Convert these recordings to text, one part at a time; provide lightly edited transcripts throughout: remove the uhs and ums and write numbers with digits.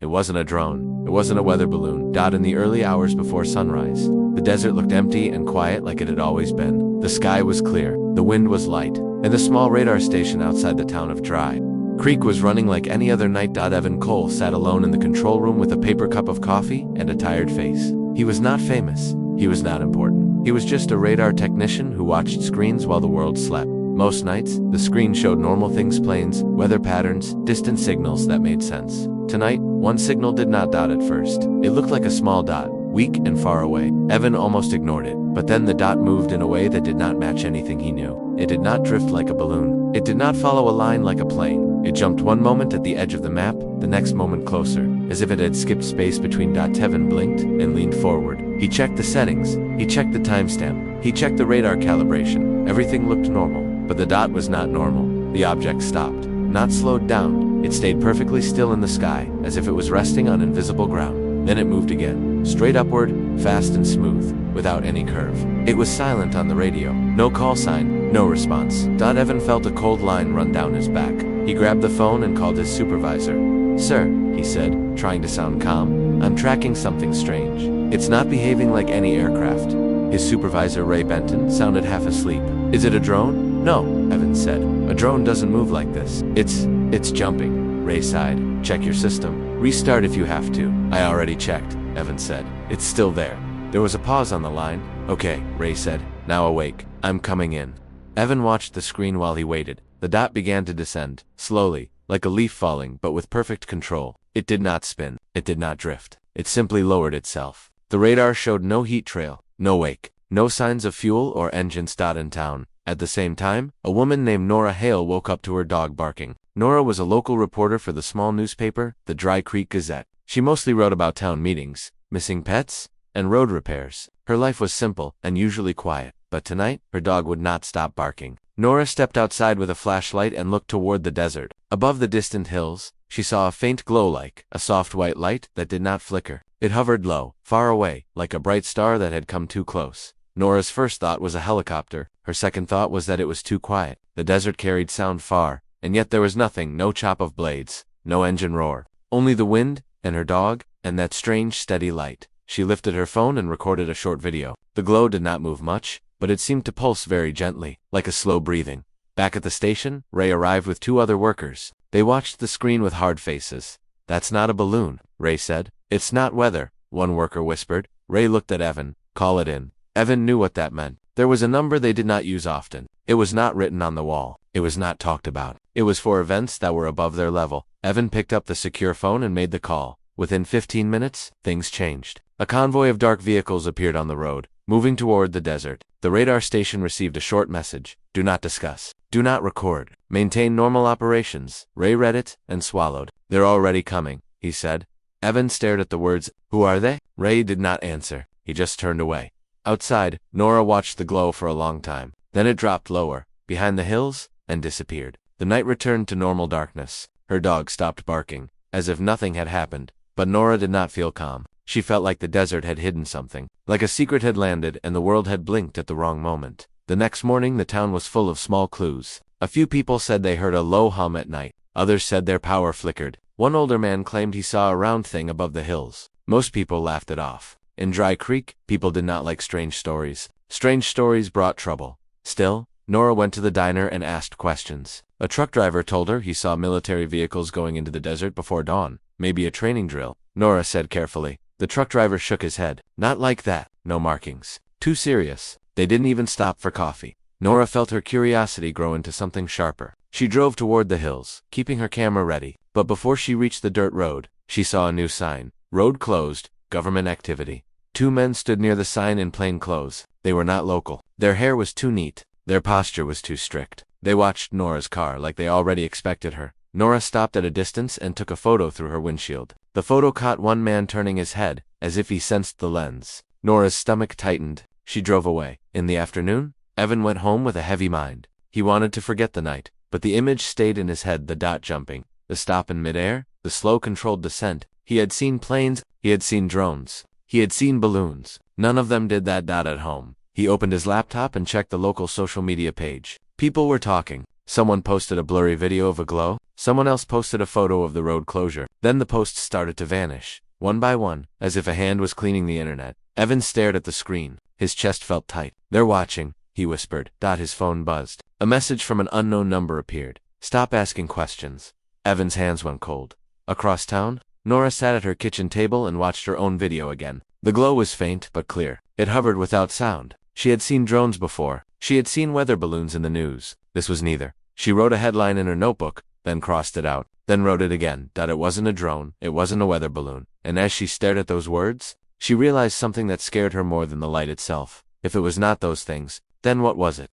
It wasn't a drone. It wasn't a weather balloon. In the early hours before sunrise, the desert looked empty and quiet like it had always been. The sky was clear, the wind was light, and the small radar station outside the town of Dry Creek was running like any other night. Evan Cole sat alone in the control room with a paper cup of coffee and a tired face. He was not famous. He was not important. He was just a radar technician who watched screens while the world slept. Most nights, the screen showed normal things: planes, weather patterns, distant signals that made sense. Tonight, one signal did not. At first, it looked like a small dot, weak and far away. Evan almost ignored it, but then the dot moved in a way that did not match anything he knew. It did not drift like a balloon. It did not follow a line like a plane. It jumped one moment at the edge of the map, the next moment closer, as if it had skipped space between dots. Evan blinked and leaned forward. He checked the settings. He checked the timestamp. He checked the radar calibration. Everything looked normal, but the dot was not normal. The object stopped, not slowed down. It stayed perfectly still in the sky, as if it was resting on invisible ground. Then it moved again, straight upward, fast and smooth, without any curve. It was silent on the radio. No call sign, no response. Evan felt a cold line run down his back. He grabbed the phone and called his supervisor. "Sir," he said, trying to sound calm, "I'm tracking something strange. It's not behaving like any aircraft." His supervisor, Ray Benton, sounded half asleep. "Is it a drone?" "No," Evan said. "A drone doesn't move like this. It's jumping." Ray sighed. "Check your system. Restart if you have to." "I already checked," Evan said. "It's still there." There was a pause on the line. "Okay," Ray said. "Now awake. I'm coming in." Evan watched the screen while he waited. The dot began to descend, slowly, like a leaf falling, but with perfect control. It did not spin. It did not drift. It simply lowered itself. The radar showed no heat trail, no wake, no signs of fuel or engines. In town, at the same time, a woman named Nora Hale woke up to her dog barking. Nora was a local reporter for the small newspaper, the Dry Creek Gazette. She mostly wrote about town meetings, missing pets, and road repairs. Her life was simple and usually quiet, but tonight, her dog would not stop barking. Nora stepped outside with a flashlight and looked toward the desert. Above the distant hills, she saw a faint glow, like a soft white light that did not flicker. It hovered low, far away, like a bright star that had come too close. Nora's first thought was a helicopter. Her second thought was that it was too quiet. The desert carried sound far, and yet there was nothing, no chop of blades, no engine roar. Only the wind, and her dog, and that strange steady light. She lifted her phone and recorded a short video. The glow did not move much, but it seemed to pulse very gently, like a slow breathing. Back at the station, Ray arrived with two other workers. They watched the screen with hard faces. "That's not a balloon," Ray said. "It's not weather," one worker whispered. Ray looked at Evan. "Call it in." Evan knew what that meant. There was a number they did not use often. It was not written on the wall. It was not talked about. It was for events that were above their level. Evan picked up the secure phone and made the call. Within 15 minutes, things changed. A convoy of dark vehicles appeared on the road, moving toward the desert. The radar station received a short message. "Do not discuss. Do not record. Maintain normal operations." Ray read it and swallowed. "They're already coming," he said. Evan stared at the words. "Who are they?" Ray did not answer. He just turned away. Outside, Nora watched the glow for a long time. Then it dropped lower, behind the hills, and disappeared. The night returned to normal darkness. Her dog stopped barking, as if nothing had happened. But Nora did not feel calm. She felt like the desert had hidden something, like a secret had landed and the world had blinked at the wrong moment. The next morning, the town was full of small clues. A few people said they heard a low hum at night. Others said their power flickered. One older man claimed he saw a round thing above the hills. Most people laughed it off. In Dry Creek, people did not like strange stories. Strange stories brought trouble. Still, Nora went to the diner and asked questions. A truck driver told her he saw military vehicles going into the desert before dawn. Maybe a training drill, Nora said carefully. The truck driver shook his head. "Not like that. No markings. Too serious. They didn't even stop for coffee." Nora felt her curiosity grow into something sharper. She drove toward the hills, keeping her camera ready. But before she reached the dirt road, she saw a new sign. "Road closed. Government activity." Two men stood near the sign in plain clothes. They were not local. Their hair was too neat. Their posture was too strict. They watched Nora's car like they already expected her. Nora stopped at a distance and took a photo through her windshield. The photo caught one man turning his head, as if he sensed the lens. Nora's stomach tightened. She drove away. In the afternoon, Evan went home with a heavy mind. He wanted to forget the night, but the image stayed in his head: the dot jumping, the stop in midair, the slow controlled descent. He had seen planes, he had seen drones, he had seen balloons. None of them did that. At home, he opened his laptop and checked the local social media page. People were talking. Someone posted a blurry video of a glow. Someone else posted a photo of the road closure. Then the posts started to vanish, one by one, as if a hand was cleaning the internet. Evan stared at the screen. His chest felt tight. "They're watching," he whispered. His phone buzzed. A message from an unknown number appeared. "Stop asking questions." Evan's hands went cold. Across town, Nora sat at her kitchen table and watched her own video again. The glow was faint but clear. It hovered without sound. She had seen drones before. She had seen weather balloons in the news. This was neither. She wrote a headline in her notebook, then crossed it out, then wrote it again. It wasn't a drone, it wasn't a weather balloon. And as she stared at those words, she realized something that scared her more than the light itself. If it was not those things, then what was it?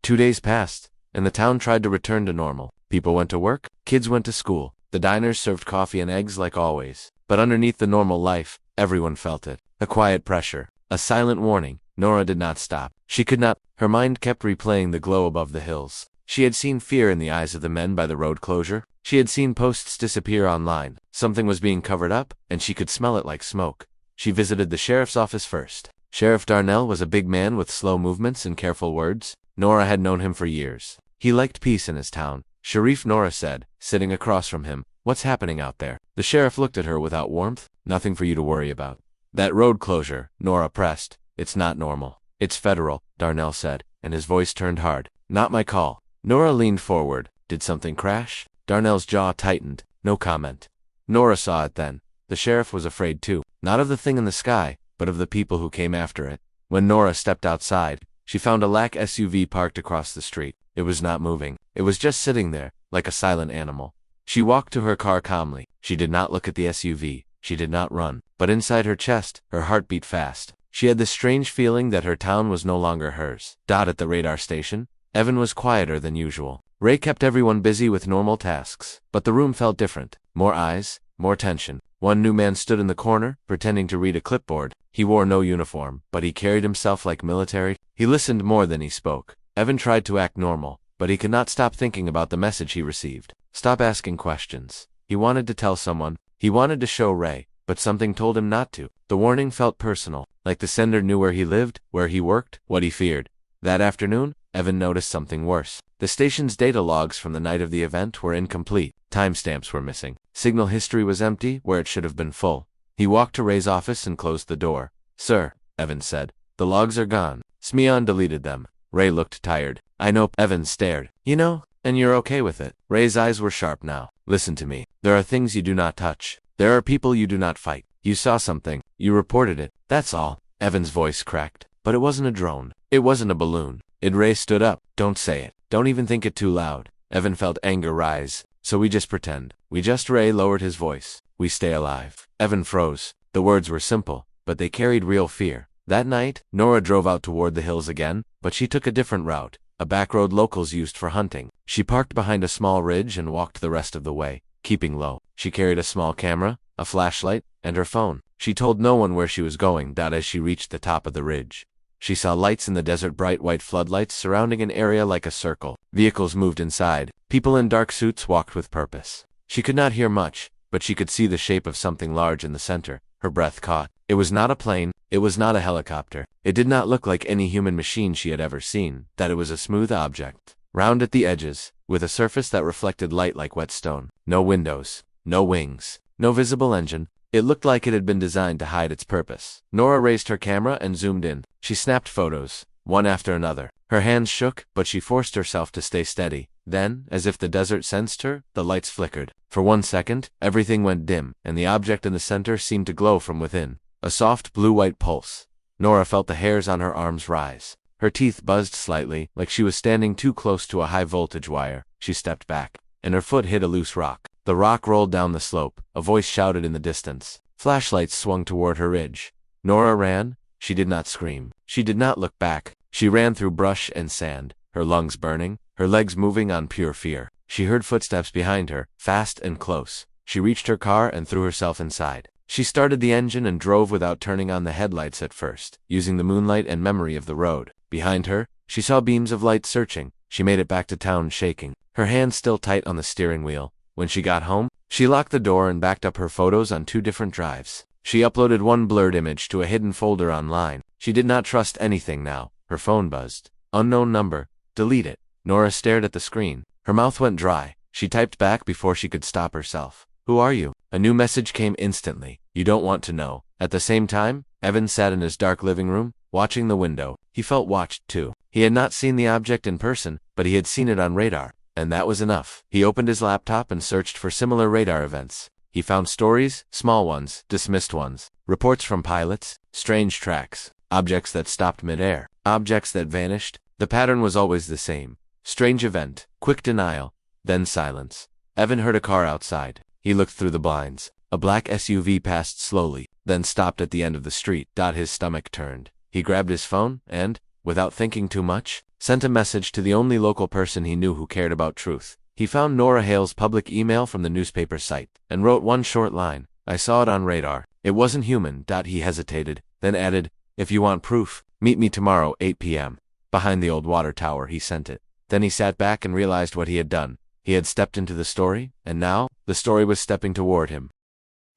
2 days passed, and the town tried to return to normal. People went to work, kids went to school, the diners served coffee and eggs like always. But underneath the normal life, everyone felt it. A quiet pressure, a silent warning. Nora did not stop. She could not. Her mind kept replaying the glow above the hills. She had seen fear in the eyes of the men by the road closure. She had seen posts disappear online. Something was being covered up, and she could smell it like smoke. She visited the sheriff's office first. Sheriff Darnell was a big man with slow movements and careful words. Nora had known him for years. He liked peace in his town. "Sheriff," Nora said, sitting across from him. "What's happening out there?" The sheriff looked at her without warmth. "Nothing for you to worry about." "That road closure," Nora pressed. "It's not normal. It's federal," Darnell said, and his voice turned hard. "Not my call." Nora leaned forward. "Did something crash?" Darnell's jaw tightened. No comment. Nora saw it then. The sheriff was afraid too. Not of the thing in the sky, but of the people who came after it. When Nora stepped outside, she found a black SUV parked across the street. It was not moving. It was just sitting there, like a silent animal. She walked to her car calmly. She did not look at the SUV. She did not run. But inside her chest, her heart beat fast. She had this strange feeling that her town was no longer hers. At the radar station, Evan was quieter than usual. Ray kept everyone busy with normal tasks. But the room felt different. More eyes, more tension. One new man stood in the corner, pretending to read a clipboard. He wore no uniform, but he carried himself like military. He listened more than he spoke. Evan tried to act normal, but he could not stop thinking about the message he received. Stop asking questions. He wanted to tell someone. He wanted to show Ray, but something told him not to. The warning felt personal, like the sender knew where he lived, where he worked, what he feared. That afternoon, Evan noticed something worse. The station's data logs from the night of the event were incomplete. Timestamps were missing. Signal history was empty where it should have been full. He walked to Ray's office and closed the door. "Sir," Evan said, "the logs are gone. Smeon deleted them." Ray looked tired. "I know," Evan stared. "You know, and you're okay with it." Ray's eyes were sharp now. "Listen to me. There are things you do not touch. There are people you do not fight. You saw something. You reported it. That's all." Evan's voice cracked. "But it wasn't a drone. It wasn't a balloon." Ray stood up. "Don't say it. Don't even think it too loud." Evan felt anger rise. "So we just pretend. Ray lowered his voice. "We stay alive." Evan froze. The words were simple, but they carried real fear. That night, Nora drove out toward the hills again, but she took a different route, a back road locals used for hunting. She parked behind a small ridge and walked the rest of the way, keeping low. She carried a small camera, a flashlight, and her phone. She told no one where she was going. As she reached the top of the ridge, she saw lights in the desert, bright white floodlights surrounding an area like a circle. Vehicles moved inside. People in dark suits walked with purpose. She could not hear much, but she could see the shape of something large in the center. Her breath caught. It was not a plane. It was not a helicopter. It did not look like any human machine she had ever seen. It was a smooth object, round at the edges, with a surface that reflected light like wet stone. No windows, no wings, no visible engine. It looked like it had been designed to hide its purpose. Nora raised her camera and zoomed in. She snapped photos, one after another. Her hands shook, but she forced herself to stay steady. Then, as if the desert sensed her, the lights flickered. For 1 second, everything went dim, and the object in the center seemed to glow from within. A soft blue-white pulse. Nora felt the hairs on her arms rise. Her teeth buzzed slightly, like she was standing too close to a high-voltage wire. She stepped back, and her foot hit a loose rock. The rock rolled down the slope. A voice shouted in the distance. Flashlights swung toward her ridge. Nora ran. She did not scream. She did not look back. She ran through brush and sand, her lungs burning, her legs moving on pure fear. She heard footsteps behind her, fast and close. She reached her car and threw herself inside. She started the engine and drove without turning on the headlights at first, using the moonlight and memory of the road. Behind her, she saw beams of light searching. She made it back to town shaking, her hands still tight on the steering wheel. When she got home, she locked the door and backed up her photos on 2 different drives. She uploaded one blurred image to a hidden folder online. She did not trust anything now. Her phone buzzed. Unknown number. Delete it. Nora stared at the screen. Her mouth went dry. She typed back before she could stop herself. Who are you? A new message came instantly. You don't want to know. At the same time, Evan sat in his dark living room, watching the window. He felt watched too. He had not seen the object in person, but he had seen it on radar, and that was enough. He opened his laptop and searched for similar radar events. He found stories, small ones, dismissed ones, reports from pilots, strange tracks, objects that stopped mid-air, objects that vanished. The pattern was always the same. Strange event, quick denial, then silence. Evan heard a car outside. He looked through the blinds. A black SUV passed slowly, then stopped at the end of the street. His stomach turned. He grabbed his phone and, without thinking too much, sent a message to the only local person he knew who cared about truth. He found Nora Hale's public email from the newspaper site, and wrote one short line. I saw it on radar. It wasn't human. He hesitated, then added, if you want proof, meet me tomorrow 8 p.m. behind the old water tower. He sent it. Then he sat back and realized what he had done. He had stepped into the story, and now, the story was stepping toward him.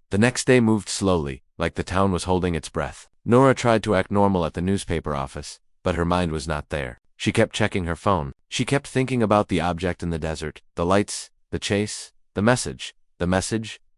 The next day moved slowly, like the town was holding its breath. Nora tried to act normal at the newspaper office, but her mind was not there. She kept checking her phone. She kept thinking about the object in the desert, the lights, the chase, the message,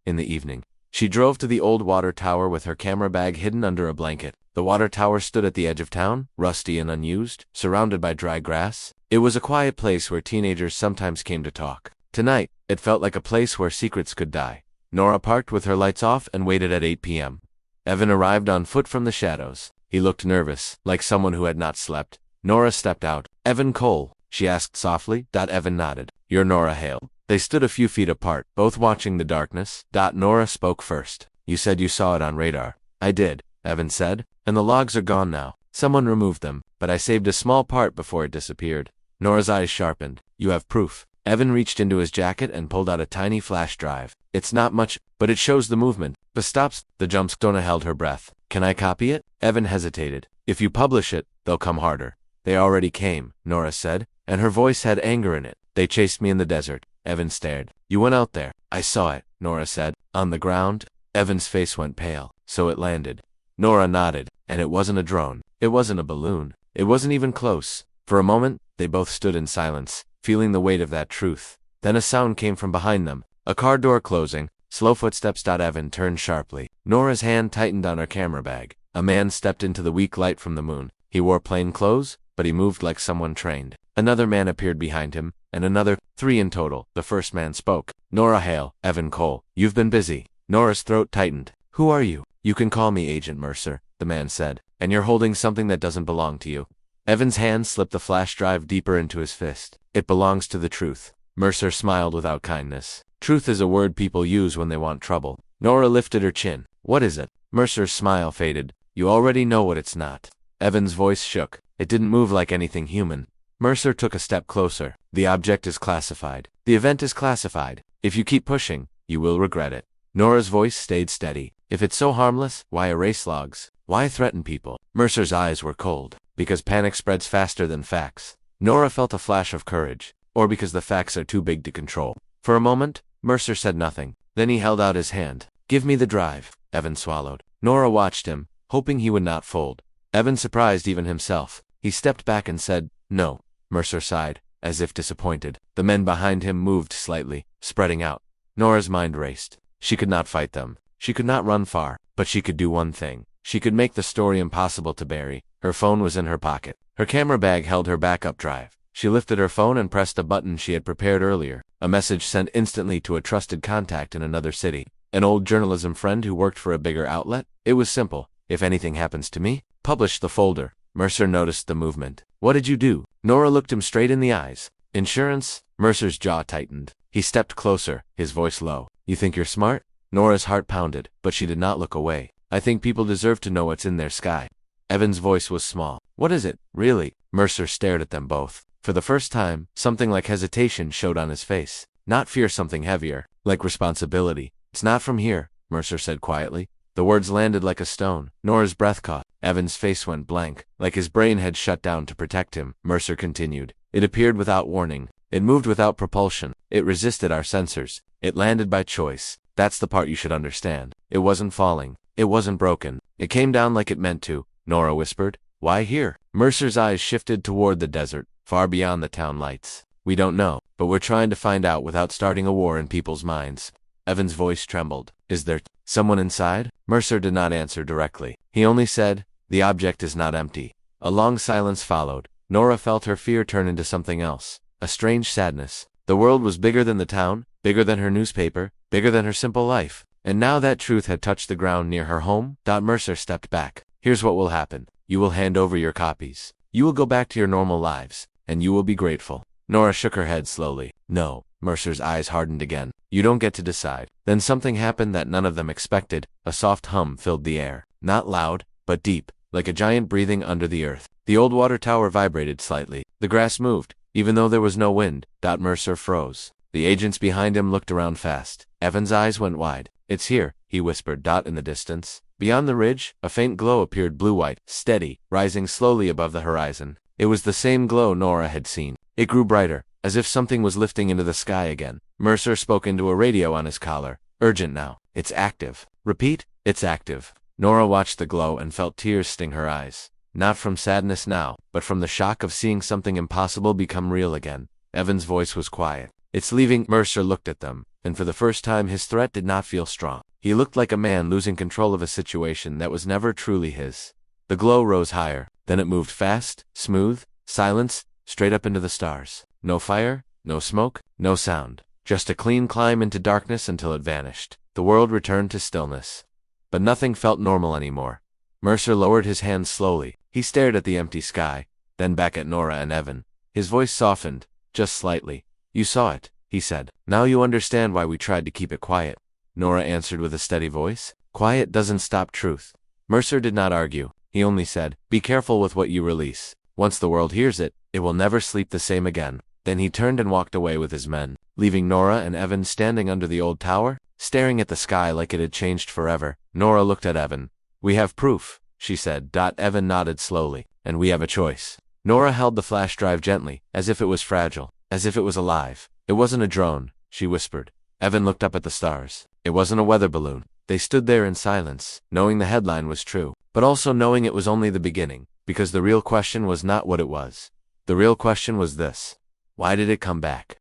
in the evening. She drove to the old water tower with her camera bag hidden under a blanket. The water tower stood at the edge of town, rusty and unused, surrounded by dry grass. It was a quiet place where teenagers sometimes came to talk. Tonight, it felt like a place where secrets could die. Nora parked with her lights off and waited at 8 p.m. Evan arrived on foot from the shadows. He looked nervous, like someone who had not slept. Nora stepped out. Evan Cole, she asked softly. Evan nodded. You're Nora Hale. They stood a few feet apart, both watching the darkness. Nora spoke first. You said you saw it on radar. I did, Evan said, and the logs are gone now. Someone removed them, but I saved a small part before it disappeared. Nora's eyes sharpened. You have proof. Evan reached into his jacket and pulled out a tiny flash drive. It's not much, but it shows the movement, the stops, the jumps. Nora held her breath. Can I copy it? Evan hesitated. If you publish it, they'll come harder. They already came, Nora said, and her voice had anger in it. They chased me in the desert. Evan stared. You went out there. I saw it, Nora said. On the ground? Evan's face went pale. So it landed. Nora nodded, and it wasn't a drone. It wasn't a balloon. It wasn't even close. For a moment, they both stood in silence, feeling the weight of that truth. Then a sound came from behind them. A car door closing. Slow footsteps. Evan turned sharply. Nora's hand tightened on her camera bag. A man stepped into the weak light from the moon. He wore plain clothes, but he moved like someone trained. Another man appeared behind him, and another, 3 in total. The first man spoke. Nora Hale, Evan Cole. You've been busy. Nora's throat tightened. Who are you? You can call me Agent Mercer, the man said. And you're holding something that doesn't belong to you. Evan's hand slipped the flash drive deeper into his fist. It belongs to the truth. Mercer smiled without kindness. Truth is a word people use when they want trouble. Nora lifted her chin. What is it? Mercer's smile faded. You already know what it's not. Evan's voice shook. It didn't move like anything human. Mercer took a step closer. The object is classified. The event is classified. If you keep pushing, you will regret it. Nora's voice stayed steady. If it's so harmless, why erase logs? Why threaten people? Mercer's eyes were cold. Because panic spreads faster than facts. Nora felt a flash of courage. Or because the facts are too big to control. For a moment, Mercer said nothing. Then he held out his hand. Give me the drive. Evan swallowed. Nora watched him, hoping he would not fold. Evan surprised even himself. He stepped back and said, No. Mercer sighed, as if disappointed. The men behind him moved slightly, spreading out. Nora's mind raced. She could not fight them. She could not run far, but she could do one thing. She could make the story impossible to bury. Her phone was in her pocket. Her camera bag held her backup drive. She lifted her phone and pressed a button she had prepared earlier. A message sent instantly to a trusted contact in another city. An old journalism friend who worked for a bigger outlet. It was simple. If anything happens to me, publish the folder. Mercer noticed the movement. What did you do? Nora looked him straight in the eyes. Insurance? Mercer's jaw tightened. He stepped closer, his voice low. You think you're smart? Nora's heart pounded, but she did not look away. I think people deserve to know what's in their sky. Evan's voice was small. What is it, really? Mercer stared at them both. For the first time, something like hesitation showed on his face. Not fear, something heavier, like responsibility. It's not from here, Mercer said quietly. The words landed like a stone. Nora's breath caught. Evan's face went blank, like his brain had shut down to protect him. Mercer continued. It appeared without warning. It moved without propulsion. It resisted our sensors. It landed by choice. That's the part you should understand. It wasn't falling. It wasn't broken. It came down like it meant to, Nora whispered. Why here? Mercer's eyes shifted toward the desert. far beyond the town lights. We don't know, but we're trying to find out without starting a war in people's minds. Evan's voice trembled. Is there someone inside? Mercer did not answer directly. He only said, the object is not empty. A long silence followed. Nora felt her fear turn into something else. A strange sadness. The world was bigger than the town, bigger than her newspaper, bigger than her simple life. And now that truth had touched the ground near her home. Mercer stepped back. Here's what will happen. You will hand over your copies. You will go back to your normal lives, and you will be grateful. Nora shook her head slowly. No. Mercer's eyes hardened again. You don't get to decide. Then something happened that none of them expected. A soft hum filled the air. Not loud, but deep, like a giant breathing under the earth. The old water tower vibrated slightly. The grass moved, even though there was no wind. Mercer froze. The agents behind him looked around fast. Evan's eyes went wide. It's here, he whispered. In the distance. Beyond the ridge, a faint glow appeared, blue-white, steady, rising slowly above the horizon. It was the same glow Nora had seen. It grew brighter, as if something was lifting into the sky again. Mercer spoke into a radio on his collar. Urgent now. It's active. Repeat, it's active. Nora watched the glow and felt tears sting her eyes. Not from sadness now, but from the shock of seeing something impossible become real again. Evan's voice was quiet. It's leaving. Mercer looked at them, and for the first time his threat did not feel strong. He looked like a man losing control of a situation that was never truly his. The glow rose higher, then it moved fast, smooth, silence, straight up into the stars. No fire, no smoke, no sound. Just a clean climb into darkness until it vanished. The world returned to stillness. But nothing felt normal anymore. Mercer lowered his hands slowly. He stared at the empty sky, then back at Nora and Evan. His voice softened, just slightly. You saw it, he said. Now you understand why we tried to keep it quiet. Nora answered with a steady voice. Quiet doesn't stop truth. Mercer did not argue. He only said, be careful with what you release. Once the world hears it, it will never sleep the same again. Then he turned and walked away with his men, leaving Nora and Evan standing under the old tower, staring at the sky like it had changed forever. Nora looked at Evan. We have proof, she said. Evan nodded slowly. And we have a choice. Nora held the flash drive gently, as if it was fragile, as if it was alive. It wasn't a drone, she whispered. Evan looked up at the stars. It wasn't a weather balloon. They stood there in silence, knowing the headline was true, but also knowing it was only the beginning, because the real question was not what it was. The real question was this. Why did it come back?